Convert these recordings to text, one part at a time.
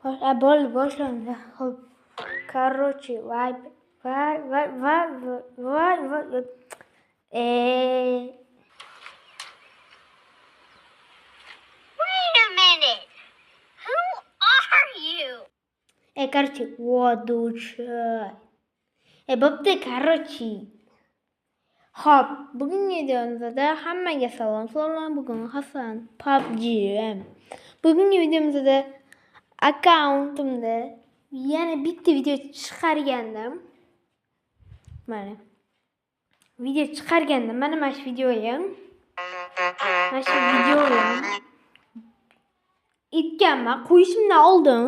Bo'ldi, boshlandi. Xo'p. Короче, voy. Wait a minute. Who are you? Короче, водучий. Bo'pti, короче. Xo'p, bugungi videomizda hammaga salom. Bugun Hasan PUBG. Bugungi videomizda akkauntimda yana bitta video chiqargandim. Mana. Video chiqargandim. Mana shu videoyim. Mana shu videoyim. Aytganman, qo'yishimdan oldin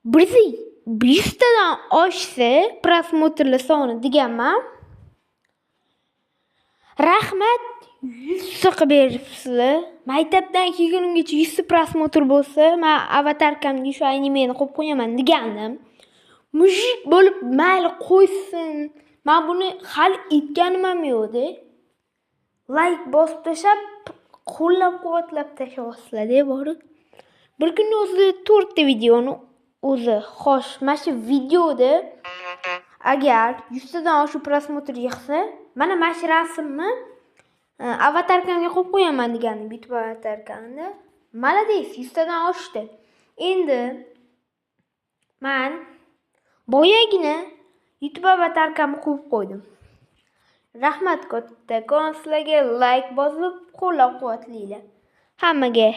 100 tadan oshsa prosmotrlar soni deganman. Rahmat, 100 qilib beribsizlar. Maktabdan kelgunimgacha 100 prosmotr bo'lsa, men avatarkamga shu animeni qo'yib qo'yaman degandim. Mujik bo'lib mayli qo'ysin. Men buni hali aytganim ham yo'q-da. Like bosib tashab, qo'llab-quvvatlab tashlayapsizlar-da, bori. Bir kunning o'zida 4 ta videoni o'zi xo'sh, mana shu videoda agar 100 tadan oshib prosmotr yig'sa, mana shu rasmni avatarkamga qo'yib qo'yaman degandim, YouTube avatarkamda. Malades, 100 tadan oshdi. Endi men boyagina YouTube avatarkamni qo'yib qo'ydim. Rahmat kattakon sizlarga, like bosib qo'llab-quvvatlanglar. Hammaga